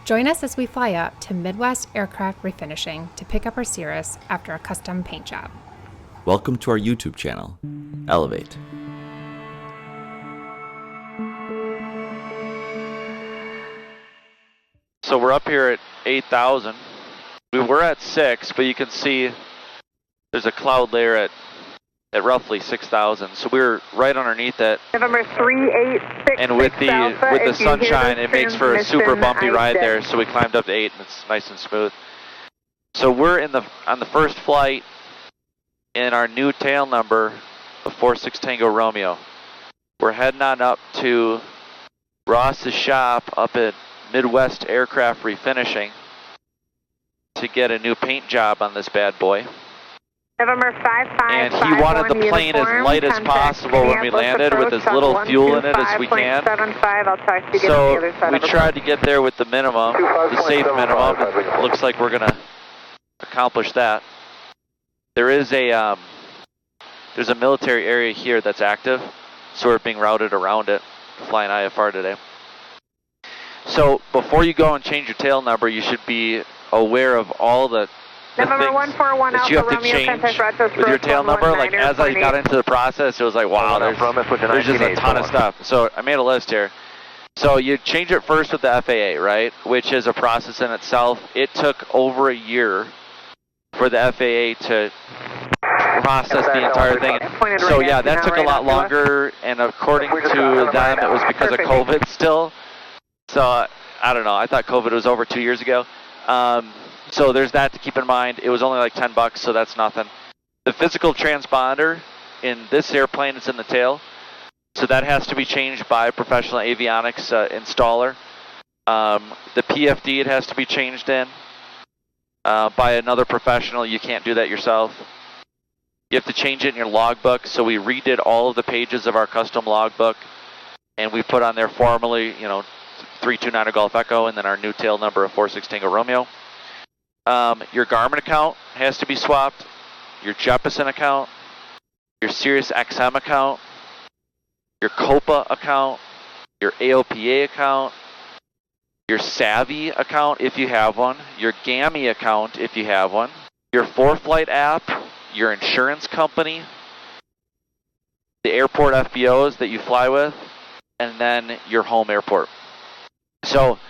Join us as we fly up to Midwest Aircraft Refinishing to pick up our Cirrus after a custom paint job. Welcome to our YouTube channel, Elevate. So we're up here at 8,000. We were at 6, but you can see there's a cloud layer at roughly 6,000. So we're right underneath it. November 386. And with the sunshine, it makes for a super bumpy ride there. So we climbed up to 8, and it's nice and smooth. So we're on the first flight in our new tail number of 46 Tango Romeo. We're heading on up to Ross's shop up at Midwest Aircraft Refinishing to get a new paint job on this bad boy. November 55. And he wanted the plane as light as possible when we landed, with as little fuel in it as we can. So we tried to get there with the minimum, the safe minimum. It looks like we're going to accomplish that. There is there's a military area here that's active, so we're being routed around it, flying IFR today. So before you go and change your tail number, you should be aware of all the things that you have to change with your tail number. Like as I got into the process, it was like, wow, there's just a ton of stuff. So I made a list here. So you change it first with the FAA, right? Which is a process in itself. It took over a year for the FAA to process the entire thing. So yeah, that took a lot longer, and according to them, it was because of COVID still. So I don't know, I thought COVID was over 2 years ago. So there's that to keep in mind. It was only like $10, so that's nothing. The physical transponder in this airplane is in the tail, so that has to be changed by a professional avionics installer. The PFD, it has to be changed in by another professional. You can't do that yourself. You have to change it in your logbook, so we redid all of the pages of our custom logbook, and we put on there formally, 329 Golf Echo, and then our new tail number of 46 Tango Romeo. Your Garmin account has to be swapped, your Jeppesen account, your Cirrus XM account, your Copa account, your AOPA account, your Savvy account if you have one, your GAMI account if you have one, your ForeFlight app, your insurance company, the airport FBOs that you fly with, and then your home airport. So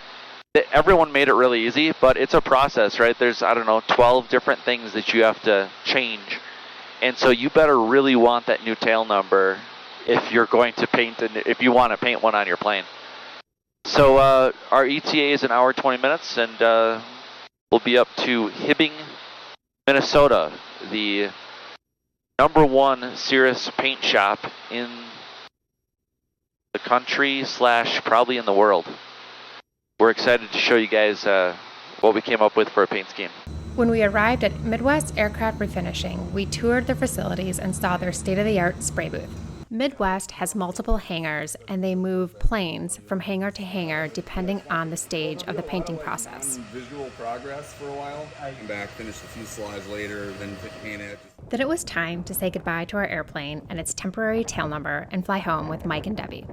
everyone made it really easy, but it's a process, right? There's, 12 different things that you have to change. And so you better really want that new tail number if you're going to if you want to paint one on your plane. So our ETA is an hour 20 minutes, and we'll be up to Hibbing, Minnesota, the #1 Cirrus paint shop in the country / probably in the world. We're excited to show you guys what we came up with for a paint scheme. When we arrived at Midwest Aircraft Refinishing, we toured their facilities and saw their state-of-the-art spray booth. Midwest has multiple hangars, and they move planes from hangar to hangar depending on the stage of the painting process. Visual progress for a while. Came back, finished a few slides later, then paint it. Then it was time to say goodbye to our airplane and its temporary tail number and fly home with Mike and Debbie.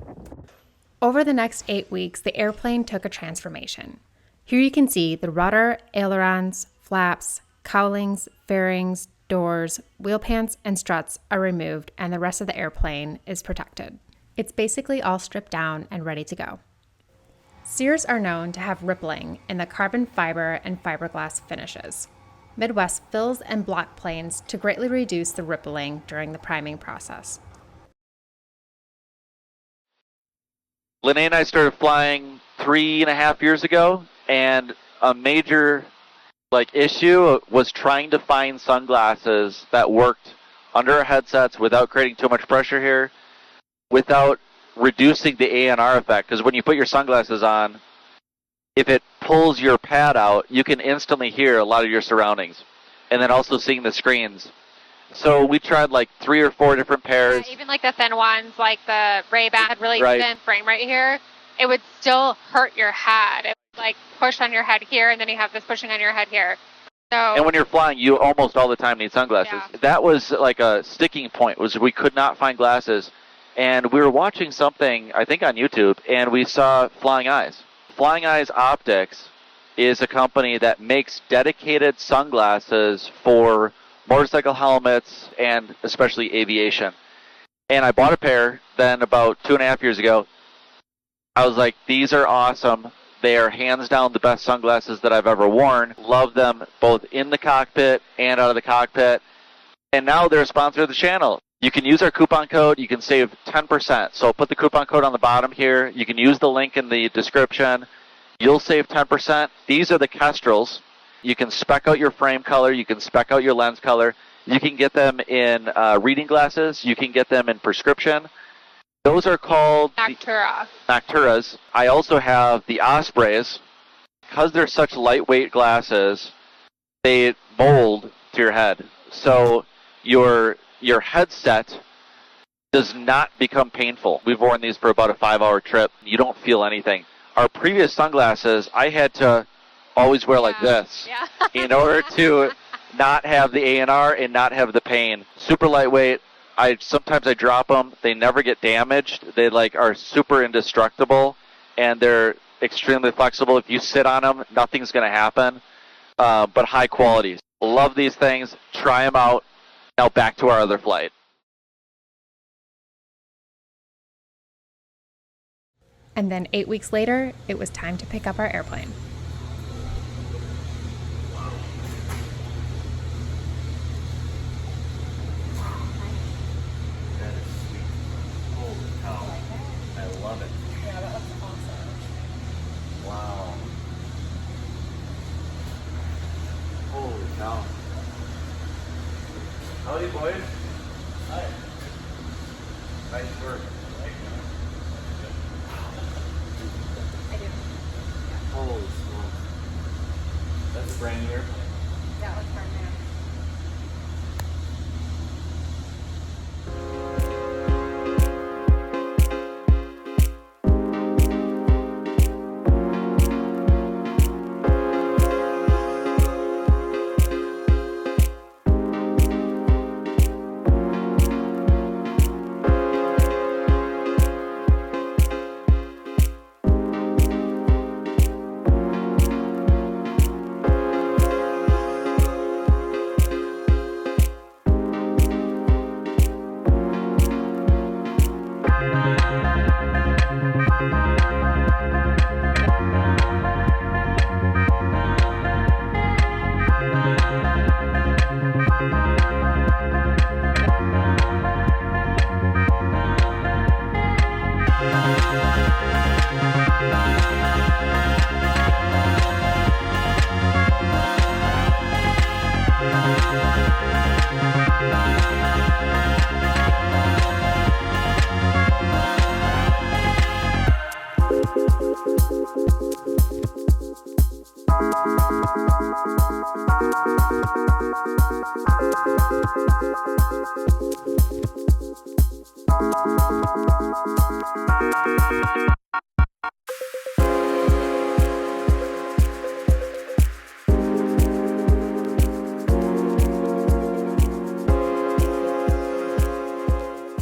Over the next 8 weeks, the airplane took a transformation. Here you can see the rudder, ailerons, flaps, cowlings, fairings, doors, wheel pants, and struts are removed, and the rest of the airplane is protected. It's basically all stripped down and ready to go. Cirrus are known to have rippling in the carbon fiber and fiberglass finishes. Midwest fills and block planes to greatly reduce the rippling during the priming process. Lene and I started flying 3.5 years ago, and a major issue was trying to find sunglasses that worked under our headsets without creating too much pressure here, without reducing the ANR effect. Because when you put your sunglasses on, if it pulls your pad out, you can instantly hear a lot of your surroundings, and then also seeing the screens. So we tried 3 or 4 different pairs. Yeah, even the thin ones, like the Ray-Ban had really thin frame right here, it would still hurt your head. It would push on your head here, and then you have this pushing on your head here. So. And when you're flying, you almost all the time need sunglasses. Yeah. That was a sticking point, was we could not find glasses. And we were watching something, I think on YouTube, and we saw Flying Eyes. Flying Eyes optics is a company that makes dedicated sunglasses for motorcycle helmets and especially aviation. And I bought a pair then about 2.5 years ago. I was like, these are awesome. They are hands down the best sunglasses that I've ever worn. Love them both in the cockpit and out of the cockpit. And now they're a sponsor of the channel. You can use our coupon code. You can save 10%. So put the coupon code on the bottom here. You can use the link in the description. You'll save 10%. These are the Kestrels. You can spec out your frame color. You can spec out your lens color. You can get them in reading glasses. You can get them in prescription. Those are called Nocturas. I also have the Ospreys. Because they're such lightweight glasses, they mold to your head. So your headset does not become painful. We've worn these for about a 5-hour trip. You don't feel anything. Our previous sunglasses, I had to always wear like this in order to not have the A&R and not have the pain. Super lightweight. Sometimes I drop them. They never get damaged. They are super indestructible, and they're extremely flexible. If you sit on them, nothing's going to happen. But high quality. Love these things. Try them out. Now back to our other flight. And then 8 weeks later, it was time to pick up our airplane. That is sweet. Holy cow. I love it. Yeah, that looks awesome. Wow. Holy cow. Howdy, boys. Hi. Nice work. I do. Holy smokes. That's a brand new airplane. That was brand new.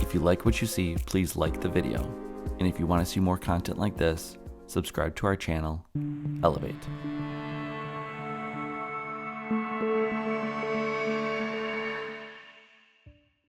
If you like what you see, please like the video. And if you want to see more content like this, subscribe to our channel, Elevate.